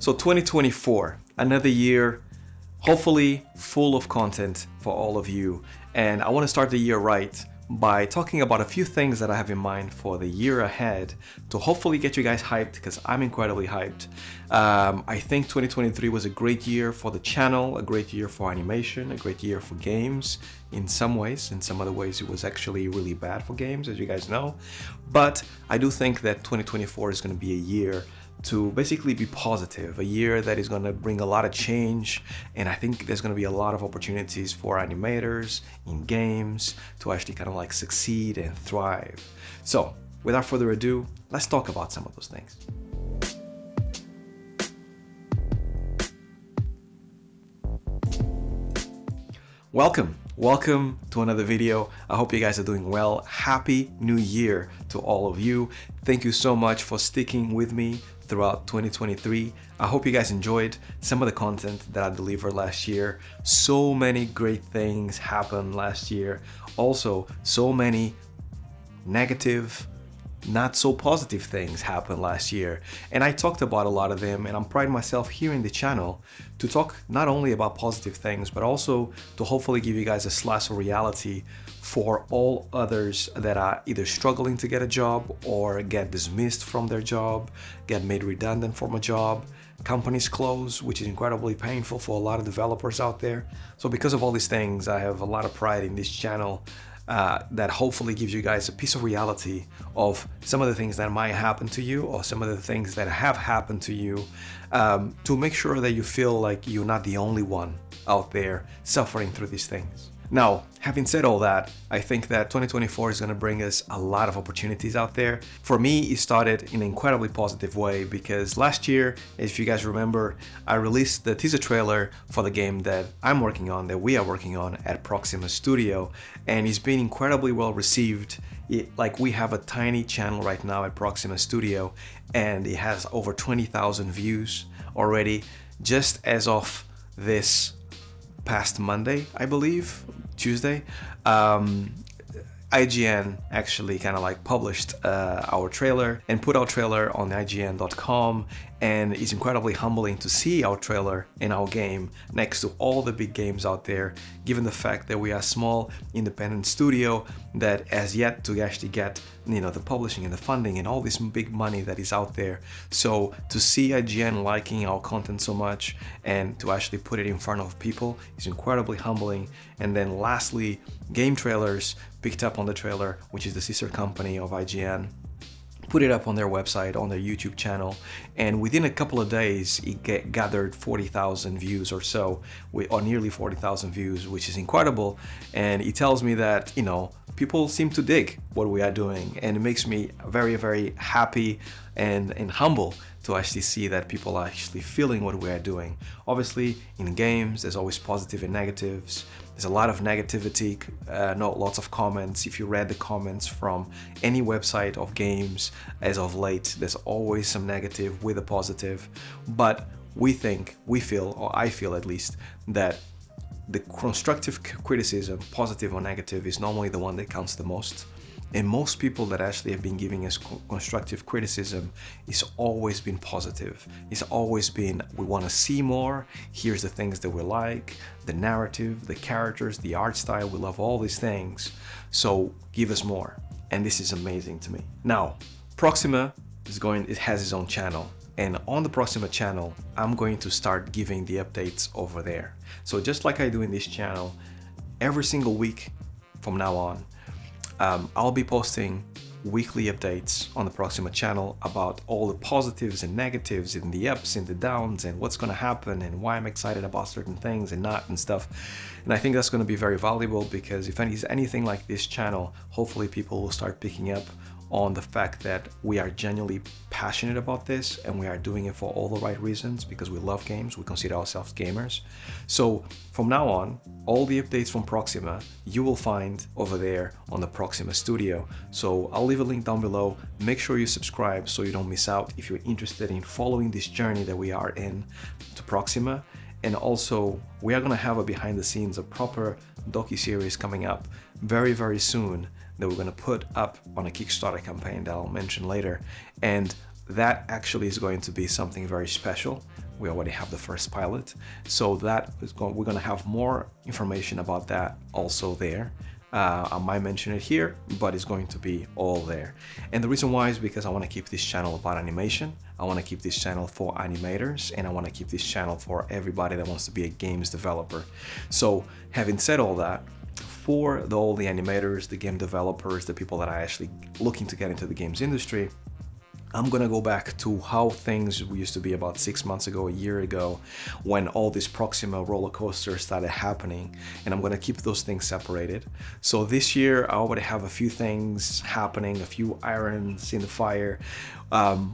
So 2024, another year, hopefully full of content for all of you. And I want to start the year right by talking about a few things that I have in mind for the year ahead to hopefully get you guys hyped, because I'm incredibly hyped. I think 2023 was a great year for the channel, a great year for animation, a great year for games in some ways. In some other ways, it was actually really bad for games, as you guys know. But I do think that 2024 is going to be a year to basically be positive, a year that is going to bring a lot of change, and I think there's going to be a lot of opportunities for animators in games to actually kind of like succeed and thrive. So without further ado, let's talk about some of those things. Welcome to another video. I hope you guys are doing well. Happy New Year to all of you. Thank you so much for sticking with me throughout 2023. I hope you guys enjoyed some of the content that I delivered last year. So many great things happened last year. Also, so many negative, not so positive things happened last year. And I talked about a lot of them, and I'm priding myself here in the channel to talk not only about positive things, but also to hopefully give you guys a slice of reality for all others that are either struggling to get a job or get dismissed from their job, get made redundant from a job, companies close, which is incredibly painful for a lot of developers out there. So because of all these things, I have a lot of pride in this channel that hopefully gives you guys a piece of reality of some of the things that might happen to you, or some of the things that have happened to you, to make sure that you feel like you're not the only one out there suffering through these things. Now, having said all that, I think that 2024 is going to bring us a lot of opportunities out there. For me, it started in an incredibly positive way because last year, if you guys remember, I released the teaser trailer for the game that I'm working on, that we are working on at Proxima Studio, and it's been incredibly well received. Like, we have a tiny channel right now at Proxima Studio, and it has over 20,000 views already, just as of this past Monday, I believe, Tuesday. IGN actually kind of like published our trailer and put our trailer on IGN.com, and it's incredibly humbling to see our trailer in our game next to all the big games out there, given the fact that we are a small independent studio that has yet to actually get, you know, the publishing and the funding and all this big money that is out there. So to see IGN liking our content so much and to actually put it in front of people is incredibly humbling. And then lastly, Game Trailers picked up on the trailer, which is the sister company of IGN, put it up on their website, on their YouTube channel, and within a couple of days it gathered 40,000 views or so, or nearly 40,000 views, which is incredible. And it tells me that, you know, people seem to dig what we are doing, and it makes me very, very happy and humble to actually see that people are actually feeling what we are doing. Obviously, in games, there's always positive and negatives. There's a lot of negativity, not lots of comments. If you read the comments from any website of games as of late, there's always some negative with a positive. But we feel, or I feel at least, that the constructive criticism, positive or negative, is normally the one that counts the most. And most people that actually have been giving us constructive criticism, it's always been positive. It's always been, we want to see more, here's the things that we like, the narrative, the characters, the art style, we love all these things, so give us more. And this is amazing to me. Now, Proxima it has its own channel. And on the Proxima channel, I'm going to start giving the updates over there. So just like I do in this channel, every single week from now on, I'll be posting weekly updates on the Proxima channel about all the positives and negatives and the ups and the downs and what's going to happen and why I'm excited about certain things and not and stuff. And I think that's going to be very valuable, because if it's anything like this channel, hopefully people will start picking up on the fact that we are genuinely passionate about this and we are doing it for all the right reasons, because we love games, we consider ourselves gamers. So from now on, all the updates from Proxima you will find over there on the Proxima Studio. So I'll leave a link down below. Make sure you subscribe so you don't miss out if you're interested in following this journey that we are in to Proxima. And also, we are going to have a behind the scenes, a proper docu-series coming up very, very soon that we're going to put up on a Kickstarter campaign that I'll mention later. And that actually is going to be something very special, We already have the first pilot. So we're going to have more information about that also there. I might mention it here, but it's going to be all there. And the reason why is because I want to keep this channel about animation. I want to keep this channel for animators, and I want to keep this channel for everybody that wants to be a games developer. So having said all that, for all the animators, the game developers, the people that are actually looking to get into the games industry, I'm gonna go back to how things used to be about 6 months ago, a year ago, when all this Proxima roller coaster started happening, and I'm gonna keep those things separated. So this year I already have a few things happening, a few irons in the fire.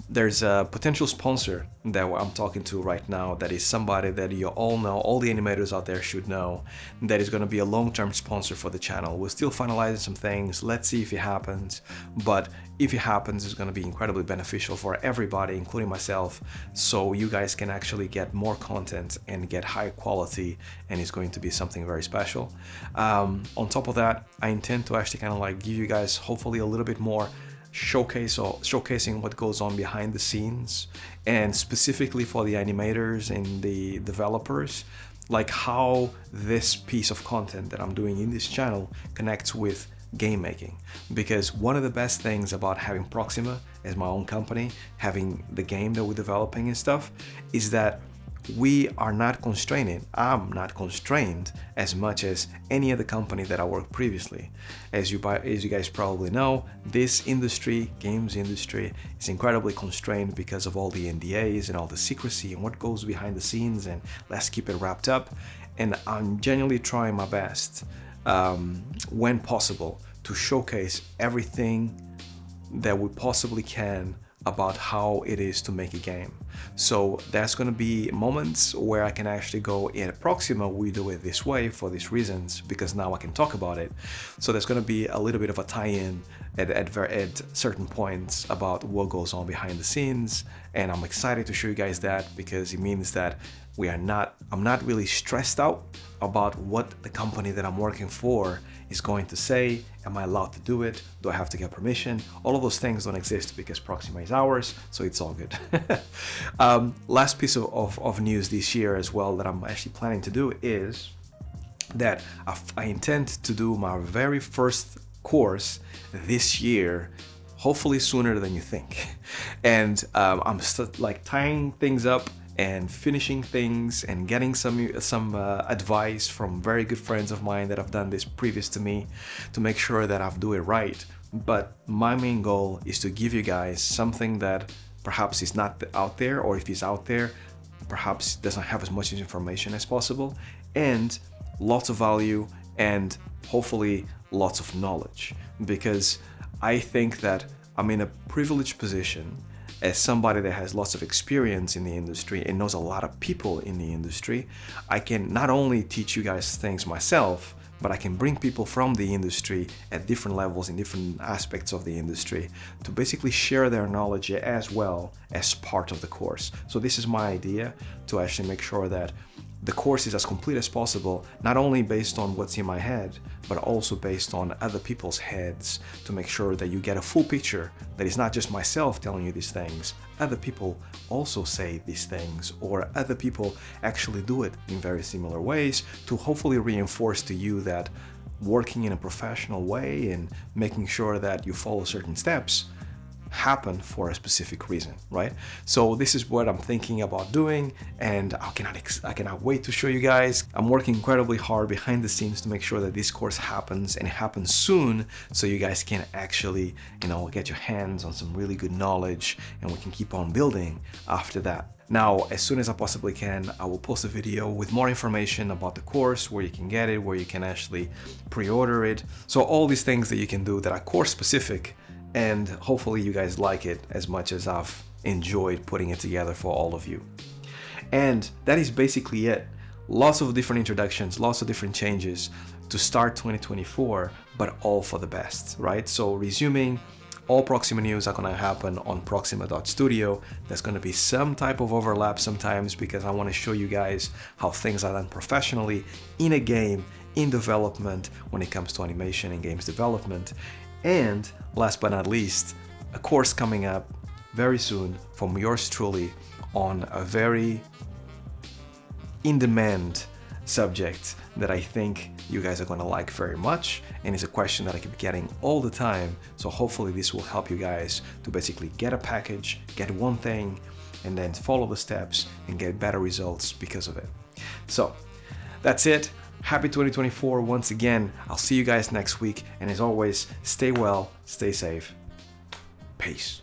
There's a potential sponsor that I'm talking to right now that is somebody that you all know, all the animators out there should know, that is going to be a long-term sponsor for the channel. We're still finalizing some things. Let's see if it happens. But if it happens, it's going to be incredibly beneficial for everybody, including myself, so you guys can actually get more content and get high quality, and it's going to be something very special. On top of that, I intend to actually kind of like give you guys hopefully a little bit more showcasing what goes on behind the scenes, and specifically for the animators and the developers, like how this piece of content that I'm doing in this channel connects with game making. Because one of the best things about having Proxima as my own company, having the game that we're developing and stuff, is that we are not constrained. I'm not constrained as much as any other company that I worked previously. As you guys probably know, this industry, games industry, is incredibly constrained because of all the NDAs and all the secrecy and what goes behind the scenes, and let's keep it wrapped up. And I'm genuinely trying my best, when possible, to showcase everything that we possibly can about how it is to make a game. So there's going to be moments where I can actually go, in Proxima we do it this way for these reasons, because now I can talk about it. So there's going to be a little bit of a tie-in at certain points about what goes on behind the scenes, and I'm excited to show you guys that, because it means that I'm not really stressed out about what the company that I'm working for is going to say. Am I allowed to do it? Do I have to get permission? All of those things don't exist because Proxima is ours, so it's all good. Last piece of news this year as well that I'm actually planning to do is that I intend to do my very first course this year, hopefully sooner than you think. And I'm like tying things up and finishing things and getting some advice from very good friends of mine that have done this previous to me to make sure that I've do it right. But my main goal is to give you guys something that perhaps is not out there, or if it's out there, perhaps doesn't have as much information as possible, and lots of value, and hopefully lots of knowledge. Because I think that I'm in a privileged position as somebody that has lots of experience in the industry and knows a lot of people in the industry. I can not only teach you guys things myself, but I can bring people from the industry at different levels in different aspects of the industry to basically share their knowledge as well as part of the course. So this is my idea, to actually make sure that the course is as complete as possible, not only based on what's in my head, but also based on other people's heads, to make sure that you get a full picture, that it's not just myself telling you these things. Other people also say these things, or other people actually do it in very similar ways, to hopefully reinforce to you that working in a professional way and making sure that you follow certain steps happen for a specific reason, right? So this is what I'm thinking about doing, and I cannot wait to show you guys. I'm working incredibly hard behind the scenes to make sure that this course happens, and it happens soon, so you guys can actually, get your hands on some really good knowledge, and we can keep on building after that. Now, as soon as I possibly can, I will post a video with more information about the course, where you can get it, where you can actually pre-order it. So all these things that you can do that are course specific, and hopefully you guys like it as much as I've enjoyed putting it together for all of you. And that is basically it. Lots of different introductions, lots of different changes to start 2024, but all for the best, right? So resuming, all Proxima news are gonna happen on proxima.studio. There's gonna be some type of overlap sometimes, because I wanna show you guys how things are done professionally in a game, in development, when it comes to animation and games development. And last but not least, a course coming up very soon from yours truly on a very in-demand subject that I think you guys are going to like very much, and it's a question that I keep getting all the time. So hopefully this will help you guys to basically get a package, get one thing, and then follow the steps and get better results because of it. So that's it. Happy 2024 once again. I'll see you guys next week, and as always, stay well, stay safe. Peace.